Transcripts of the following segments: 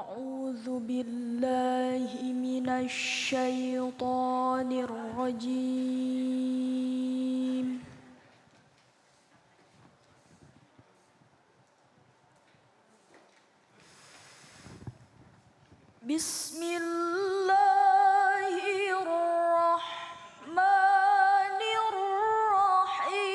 أعوذ بالله من الشيطان الرجيم. بسم الله الرحمن الرحيم.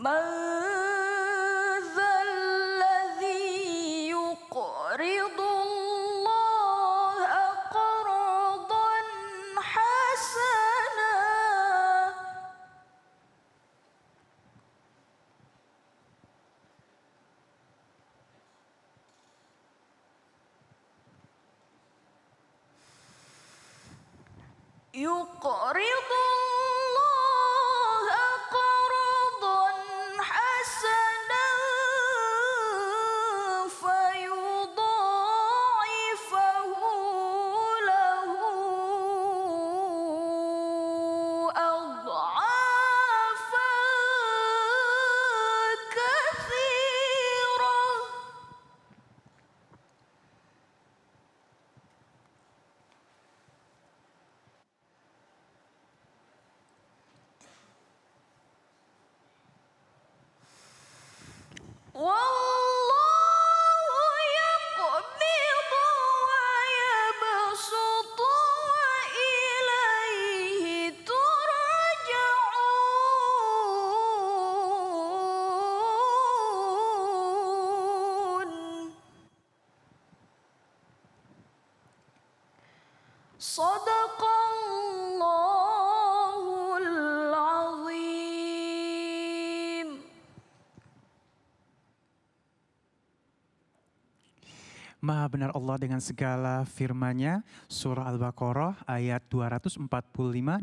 من ذا الذي يقرض الله قرضا حسنا يقرض الله قرضا حسنا فيضاعفه له أضعافا كثيرة. والله يقبض ويبسط وإليه ترجعون. صدق الله العظيم. Maha benar Allah dengan segala firman-Nya, surah Al-Baqarah ayat 245,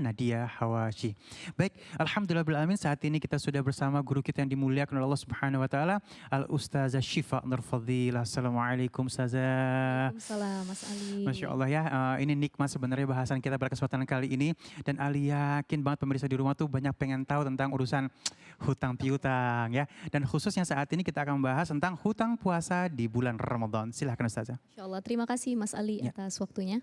Nadia Hawashi. Baik, alhamdulillahirabbil saat ini kita sudah bersama guru kita yang dimuliakan oleh Allah Subhanahu wa taala, Al-Ustazah Syifa Nur Fadilah. Assalamualaikum Ustazah. Waalaikumsalam Mas Ali. Masya Allah ya, ini nikmat sebenarnya bahasan kita pada kesempatan kali ini. Dan Ali yakin banget pemirsa di rumah tuh banyak pengen tahu tentang urusan hutang piutang ya. Dan khususnya saat ini kita akan membahas tentang hutang puasa di bulan Ramadan. Silahkan Ustazah. Insyaallah, terima kasih Mas Ali Ya. atas waktunya.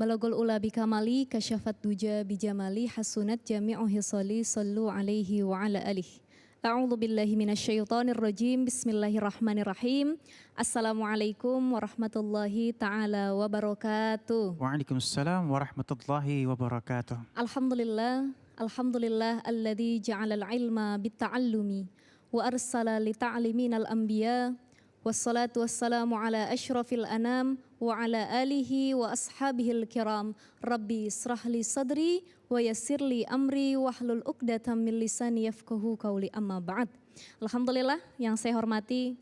Balagul ula bikamali kasyafat duja bijamali hasunat jami'u hisali sallu alaihi wa ala alihi. A'udzu billahi minasyaitonir rajim. Bismillahirrahmanirrahim. Assalamualaikum warahmatullahi taala wabarakatuh. Waalaikumsalam warahmatullahi wabarakatuh. Alhamdulillah, alhamdulillah alladzi ja'alal ilma bitta'allumi wa arsala li ta'liminal anbiya. Wassalatu wassalamu ala asyrafil anam wa ala alihi wa ashabihil kiram. Rabbi israhli sadri wa yassirli amri wahlul uqdatam min lisani yafqahu qawli, amma ba'd. Alhamdulillah, yang saya hormati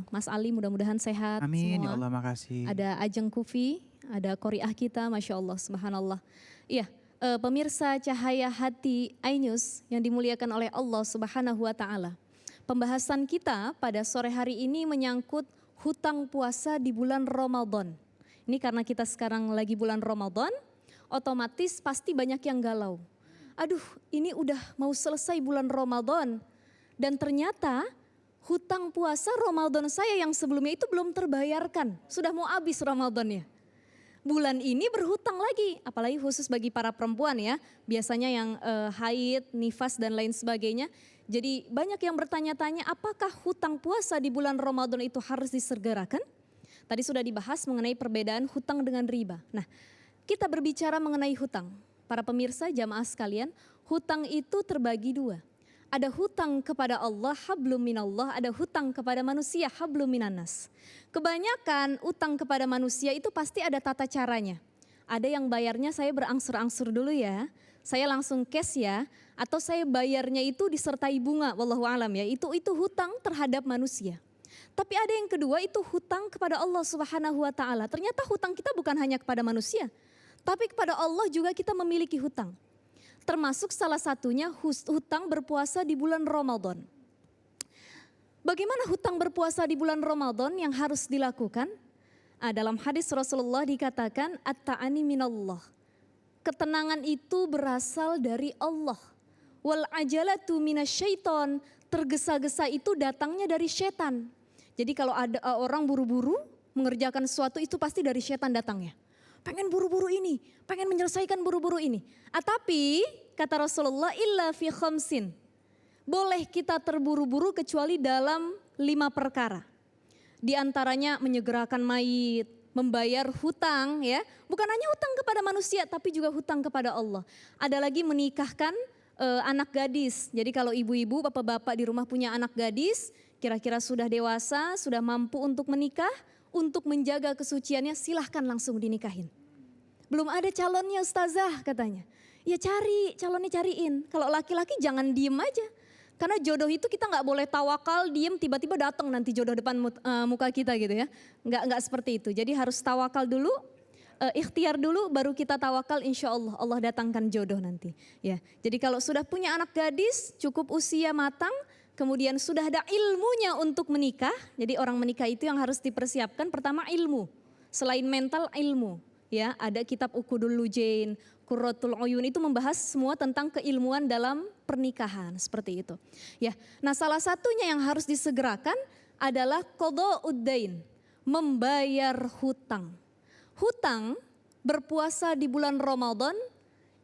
Mas Ali, mudah-mudahan sehat Amin semua. ya Allah, makasih. Ada Ajeng Kufi, ada Qoriah kita, Masya Allah, subhanallah. Iya, pemirsa Cahaya Hati iNews yang dimuliakan oleh Allah Subhanahu wa taala. Pembahasan kita pada sore hari ini menyangkut hutang puasa di bulan Ramadan. Ini karena kita sekarang lagi bulan Ramadan, otomatis pasti banyak yang galau. Aduh, ini udah mau selesai bulan Ramadan dan ternyata hutang puasa Ramadan saya yang sebelumnya itu belum terbayarkan. Sudah mau habis Ramadannya. Bulan ini berhutang lagi, apalagi khusus bagi para perempuan ya. Biasanya yang haid, nifas dan lain sebagainya. Jadi banyak yang bertanya-tanya, apakah hutang puasa di bulan Ramadan itu harus disegerakan? Tadi sudah dibahas mengenai perbedaan hutang dengan riba. Nah, kita berbicara mengenai hutang. Para pemirsa jamaah sekalian, hutang itu terbagi dua. Ada hutang kepada Allah, hablum minallah, ada hutang kepada manusia, hablum minannas. Kebanyakan utang kepada manusia itu pasti ada tata caranya. Ada yang bayarnya saya berangsur-angsur dulu ya, saya langsung cash ya, atau saya bayarnya itu disertai bunga, wallahu alam ya, itu hutang terhadap manusia. Tapi ada yang kedua, itu hutang kepada Allah Subhanahu wa taala. Ternyata hutang kita bukan hanya kepada manusia, tapi kepada Allah juga kita memiliki hutang. Termasuk salah satunya hutang berpuasa di bulan Ramadan. Bagaimana hutang berpuasa di bulan Ramadan yang harus dilakukan? Dalam hadis Rasulullah dikatakan at-ta'ani minallah. Ketenangan itu berasal dari Allah. Wal ajalatu minasyaiton, tergesa-gesa itu datangnya dari setan. Jadi kalau ada orang buru-buru mengerjakan sesuatu itu pasti dari setan datangnya. Pengen buru-buru ini, pengen menyelesaikan buru-buru ini. Tapi kata Rasulullah illa fi khamsin. Boleh kita terburu-buru kecuali dalam 5 perkara. Di antaranya menyegerakan mayit, membayar hutang ya. Bukan hanya hutang kepada manusia tapi juga hutang kepada Allah. Ada lagi menikahkan anak gadis. Jadi kalau ibu-ibu, bapak-bapak di rumah punya anak gadis, kira-kira sudah dewasa, sudah mampu untuk menikah, untuk menjaga kesuciannya silahkan langsung dinikahin. Belum ada calonnya ustazah katanya. Ya cari, calonnya cariin. Kalau laki-laki jangan diem aja. Karena jodoh itu kita nggak boleh tawakal, diem tiba-tiba datang nanti jodoh depan muka kita gitu ya. Nggak seperti itu. Jadi harus tawakal dulu, ikhtiar dulu, baru kita tawakal. Insya Allah Allah datangkan jodoh nanti. Ya. Jadi kalau sudah punya anak gadis, cukup usia matang, kemudian sudah ada ilmunya untuk menikah. Jadi orang menikah itu yang harus dipersiapkan pertama ilmu, selain mental ilmu. Ya, ada kitab Ukudul Lujain, Qurratul Uyun itu membahas semua tentang keilmuan dalam pernikahan seperti itu. Ya, nah salah satunya yang harus disegerakan adalah qada'uddain, membayar hutang. Hutang berpuasa di bulan Ramadan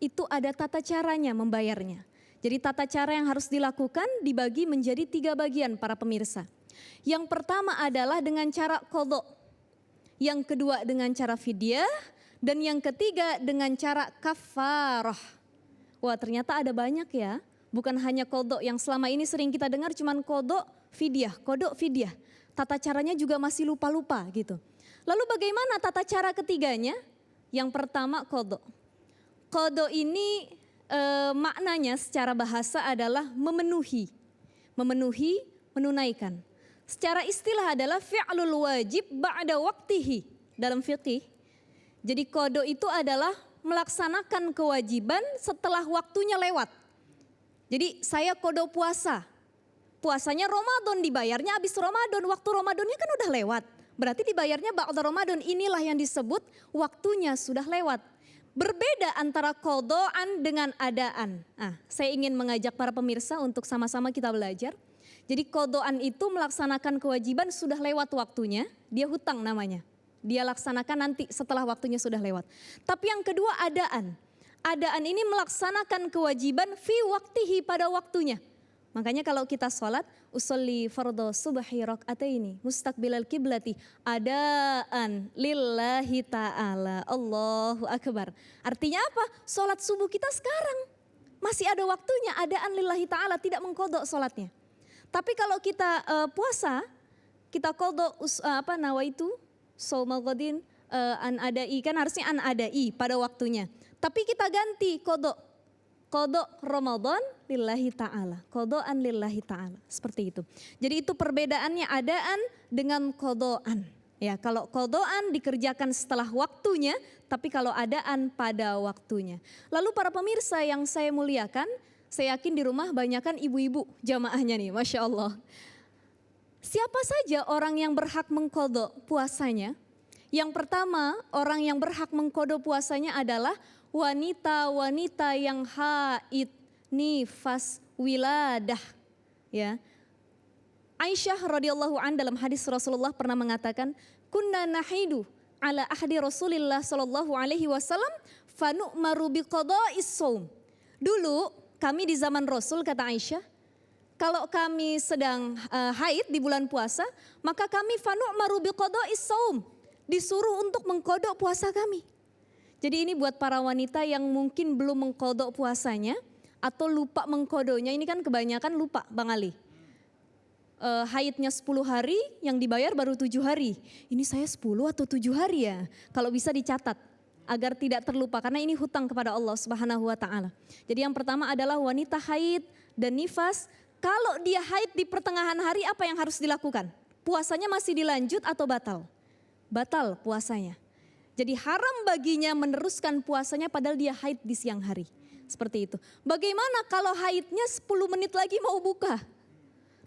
itu ada tata caranya membayarnya. Jadi tata cara yang harus dilakukan dibagi menjadi 3 bagian para pemirsa. Yang pertama adalah dengan cara qada', yang kedua dengan cara fidyah, dan yang ketiga dengan cara kafarah. Wah ternyata ada banyak ya. Bukan hanya kodok yang selama ini sering kita dengar cuman kodok fidyah. Tata caranya juga masih lupa-lupa gitu. Lalu bagaimana tata cara ketiganya? Yang pertama kodok. Kodok ini maknanya secara bahasa adalah memenuhi. Memenuhi, menunaikan. Secara istilah adalah fi'lul wajib ba'da waktihi dalam fiqih. Jadi qada itu adalah melaksanakan kewajiban setelah waktunya lewat. Jadi saya qada puasa. Puasanya Ramadan, dibayarnya habis Ramadan. Waktu Ramadannya kan udah lewat. Berarti dibayarnya ba'da Ramadan. Inilah yang disebut waktunya sudah lewat. Berbeda antara qadaan dengan adaan. Saya ingin mengajak para pemirsa untuk sama-sama kita belajar. Jadi qadaan itu melaksanakan kewajiban sudah lewat waktunya, dia hutang namanya. Dia laksanakan nanti setelah waktunya sudah lewat. Tapi yang kedua adaan. Adaan ini melaksanakan kewajiban fi waktihi pada waktunya. Makanya kalau kita sholat, usolli fardhu subhi raka'ataini mustaqbilal kiblati adaan lillahi ta'ala. Allahu akbar. Artinya apa? Sholat subuh kita sekarang. Masih ada waktunya, adaan lillahi ta'ala, tidak mengkodok sholatnya. Tapi kalau kita puasa, kita kodok nawaitu saumal ghadin an adai, kan harusnya an adai pada waktunya. Tapi kita ganti kodok Ramadan lillahi ta'ala, kodoan lillahi ta'ala, seperti itu. Jadi itu perbedaannya adaan dengan kodoan. Ya, kalau kodoan dikerjakan setelah waktunya, tapi kalau adaan pada waktunya. Lalu para pemirsa yang saya muliakan, saya yakin di rumah banyakan ibu-ibu jamaahnya nih, Masya Allah. Siapa saja orang yang berhak mengkodok puasanya? Yang pertama, orang yang berhak mengkodok puasanya adalah wanita-wanita yang haid, nifas, wiladah. Ya. Aisyah radhiyallahu an dalam hadis Rasulullah pernah mengatakan, kunna nahidu ala ahdi Rasulillah sallallahu alaihi wasallam fanu'maru biqada'is shaum. Dulu kami di zaman Rasul, kata Aisyah, kalau kami sedang haid di bulan puasa, maka kami fanu'maru biqada'is shaum, disuruh untuk mengkodok puasa kami. Jadi ini buat para wanita yang mungkin belum mengkodok puasanya atau lupa mengkodonya. Ini kan kebanyakan lupa Bang Ali. Haidnya 10 hari, yang dibayar baru 7 hari. Ini saya 10 atau 7 hari ya? Kalau bisa dicatat agar tidak terlupa, karena ini hutang kepada Allah Subhanahu wa ta'ala. Jadi yang pertama adalah wanita haid dan nifas. Kalau dia haid di pertengahan hari, apa yang harus dilakukan? Puasanya masih dilanjut atau batal? Batal puasanya. Jadi haram baginya meneruskan puasanya padahal dia haid di siang hari. Seperti itu. Bagaimana kalau haidnya 10 menit lagi mau buka?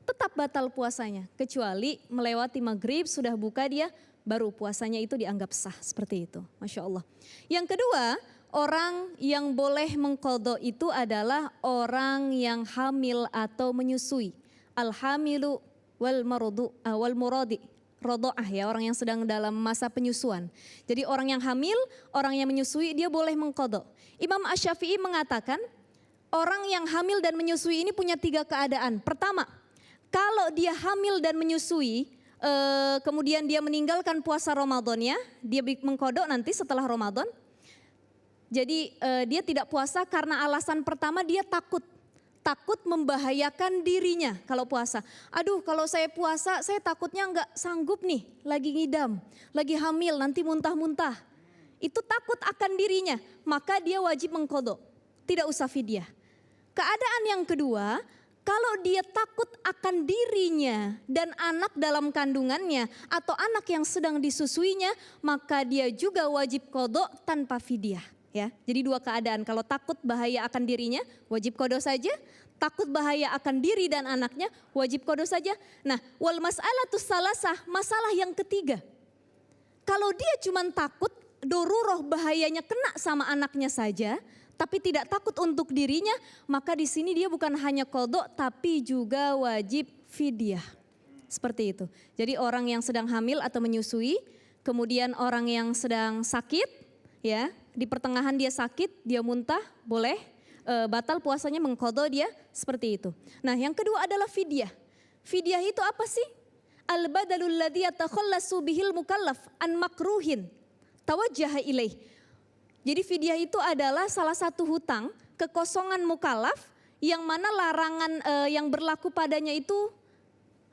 tetap batal puasanya. Kecuali melewati maghrib sudah buka dia baru puasanya itu dianggap sah seperti itu. Masya Allah. Yang kedua, orang yang boleh mengqadha itu adalah orang yang hamil atau menyusui. Al-hamilu wal muradi. Rodo'ah ya, orang yang sedang dalam masa penyusuan. Jadi orang yang hamil, orang yang menyusui dia boleh mengqadha. Imam Asy-Syafi'i mengatakan orang yang hamil dan menyusui ini punya 3 keadaan. Pertama, kalau dia hamil dan menyusui, kemudian dia meninggalkan puasa Ramadannya, dia mengqadha nanti setelah Ramadan. Jadi dia tidak puasa karena alasan pertama dia takut membahayakan dirinya kalau puasa. Aduh kalau saya puasa saya takutnya nggak sanggup nih, lagi ngidam, lagi hamil nanti muntah-muntah. Itu takut akan dirinya, maka dia wajib mengqadha, tidak usah fidyah. Keadaan yang kedua, kalau dia takut akan dirinya dan anak dalam kandungannya atau anak yang sedang disusuinya, maka dia juga wajib qadha tanpa fidyah. Ya, jadi 2 keadaan. Kalau takut bahaya akan dirinya, wajib qadha saja. Takut bahaya akan diri dan anaknya, wajib qadha saja. Nah, wal mas'alatus salasah, masalah yang ketiga. Kalau dia cuma takut doruroh bahayanya kena sama anaknya saja, tapi tidak takut untuk dirinya, maka di sini dia bukan hanya qadha tapi juga wajib fidyah. Seperti itu. Jadi orang yang sedang hamil atau menyusui, kemudian orang yang sedang sakit, ya, di pertengahan dia sakit, dia muntah, boleh batal puasanya, mengqadha dia seperti itu. Nah, yang kedua adalah fidyah. Fidyah itu apa sih? Al-badalul ladzi yatakhallasu bihil mukallaf an makruhin tawajjaha ilaih. Jadi fidyah itu adalah salah satu hutang kekosongan mukallaf yang mana larangan yang berlaku padanya itu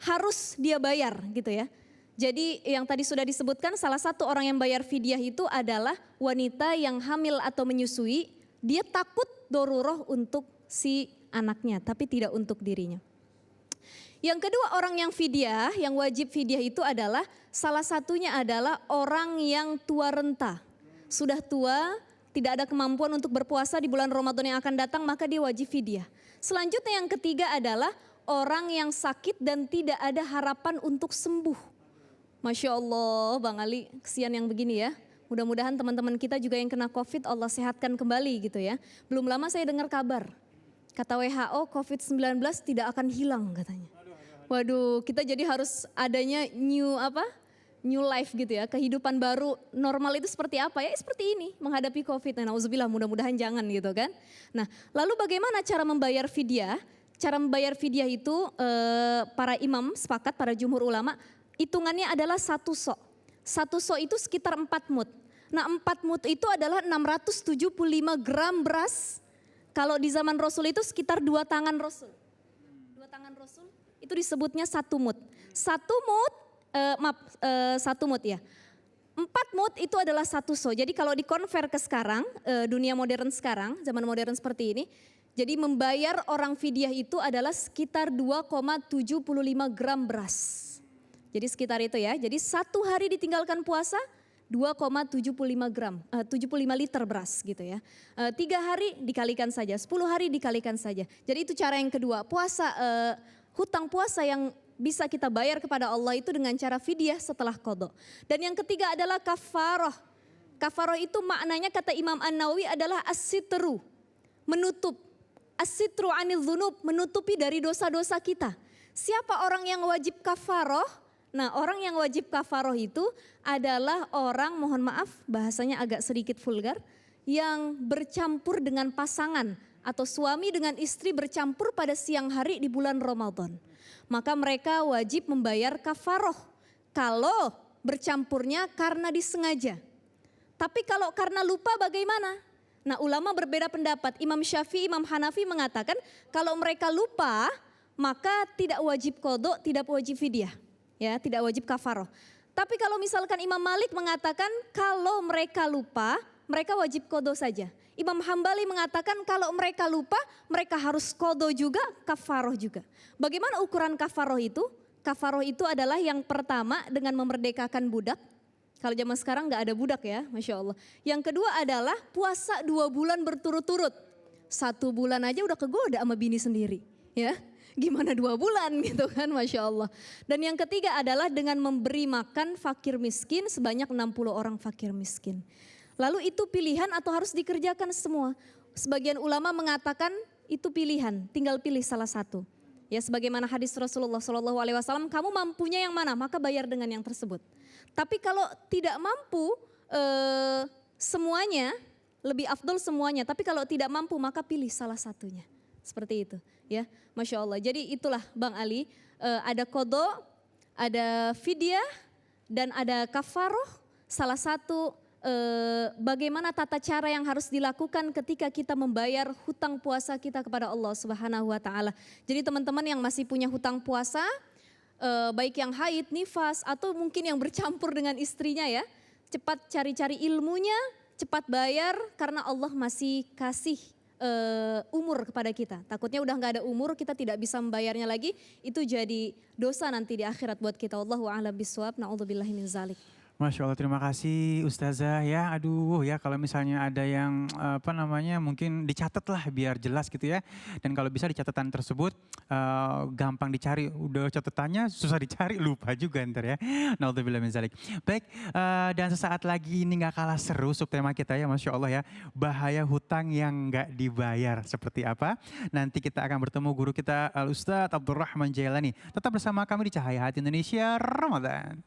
harus dia bayar gitu ya. Jadi yang tadi sudah disebutkan salah satu orang yang bayar fidyah itu adalah wanita yang hamil atau menyusui. Dia takut doruroh untuk si anaknya tapi tidak untuk dirinya. Yang kedua orang yang fidyah, yang wajib fidyah itu adalah salah satunya adalah orang yang tua renta. Sudah tua, tidak ada kemampuan untuk berpuasa di bulan Ramadan yang akan datang, maka dia wajib fidyah. Selanjutnya yang ketiga adalah orang yang sakit dan tidak ada harapan untuk sembuh. Masya Allah Bang Ali, kesian yang begini ya. Mudah-mudahan teman-teman kita juga yang kena COVID Allah sehatkan kembali gitu ya. Belum lama saya dengar kabar, kata WHO COVID-19 tidak akan hilang katanya. Waduh, kita jadi harus adanya new life gitu ya, kehidupan baru. Normal itu seperti apa ya? Seperti ini menghadapi COVID. Nah, nauzubillah, mudah-mudahan jangan gitu kan. Nah, lalu bagaimana cara membayar fidyah? Cara membayar fidyah itu para imam sepakat, para jumhur ulama, hitungannya adalah 1 sok. 1 sok itu sekitar 4 mud. Nah 4 mud itu adalah 675 gram beras. Kalau di zaman Rasul itu sekitar 2 tangan Rasul. 2 tangan Rasul itu disebutnya 1 mud. 1 mud ya. 4 mud itu adalah 1 sok. Jadi kalau dikonvert ke sekarang, dunia modern sekarang, zaman modern seperti ini. Jadi membayar orang fidyah itu adalah sekitar 2,75 gram beras. Jadi sekitar itu ya, jadi 1 hari ditinggalkan puasa 2,75 gram, 75 liter beras gitu ya. 3 hari dikalikan saja, 10 hari dikalikan saja. Jadi itu cara yang kedua, puasa, hutang puasa yang bisa kita bayar kepada Allah itu dengan cara fidyah setelah qadha. Dan yang ketiga adalah kafarah. Kafarah itu maknanya kata Imam An-Nawawi adalah as-sitru, menutup. As-sitru anil dzunub, menutupi dari dosa-dosa kita. Siapa orang yang wajib kafarah? Nah, orang yang wajib kafaroh itu adalah orang, mohon maaf bahasanya agak sedikit vulgar, yang bercampur dengan pasangan atau suami dengan istri bercampur pada siang hari di bulan Ramadan. Maka mereka wajib membayar kafaroh kalau bercampurnya karena disengaja. Tapi kalau karena lupa bagaimana? Nah, ulama berbeda pendapat. Imam Syafi'i, Imam Hanafi mengatakan kalau mereka lupa maka tidak wajib qadha, tidak wajib fidyah. Ya, tidak wajib kafaroh. Tapi kalau misalkan Imam Malik mengatakan kalau mereka lupa, mereka wajib qadha saja. Imam Hambali mengatakan kalau mereka lupa, mereka harus qadha juga, kafaroh juga. Bagaimana ukuran kafaroh itu? Kafaroh itu adalah yang pertama dengan memerdekakan budak. Kalau zaman sekarang nggak ada budak ya, Masya Allah. Yang kedua adalah puasa 2 bulan berturut-turut. 1 bulan aja udah kegoda sama bini sendiri, ya. gimana 2 bulan gitu kan, Masya Allah. Dan yang ketiga adalah dengan memberi makan fakir miskin sebanyak 60 orang fakir miskin. Lalu itu pilihan atau harus dikerjakan semua? Sebagian ulama mengatakan itu pilihan, tinggal pilih salah satu. Ya sebagaimana hadis Rasulullah SAW, kamu mampunya yang mana maka bayar dengan yang tersebut. Tapi kalau tidak mampu semuanya, lebih afdol semuanya. Tapi kalau tidak mampu maka pilih salah satunya. Seperti itu ya, Masya Allah. Jadi itulah Bang Ali, ada qadha, ada fidyah dan ada kafaroh. Salah satu bagaimana tata cara yang harus dilakukan ketika kita membayar hutang puasa kita kepada Allah Subhanahu wa taala. Jadi teman-teman yang masih punya hutang puasa, baik yang haid, nifas atau mungkin yang bercampur dengan istrinya ya, cepat cari-cari ilmunya, cepat bayar karena Allah masih kasih umur kepada kita. Takutnya udah nggak ada umur, kita tidak bisa membayarnya lagi, itu jadi dosa nanti di akhirat buat kita. Wallahu a'lam bishawab. Na'udzubillahi min zalik. Masya Allah, terima kasih Ustazah ya. Aduh ya, kalau misalnya ada yang mungkin dicatat lah biar jelas gitu ya. Dan kalau bisa di catatan tersebut gampang dicari. Udah catatannya susah dicari, lupa juga ntar ya. Naudzubillah min zalik. Baik, dan sesaat lagi ini gak kalah seru subtema kita ya, Masya Allah ya. Bahaya hutang yang gak dibayar seperti apa. Nanti kita akan bertemu guru kita Al Ustadz Abdurrahman Jailani. Tetap bersama kami di Cahaya Hati Indonesia Ramadan.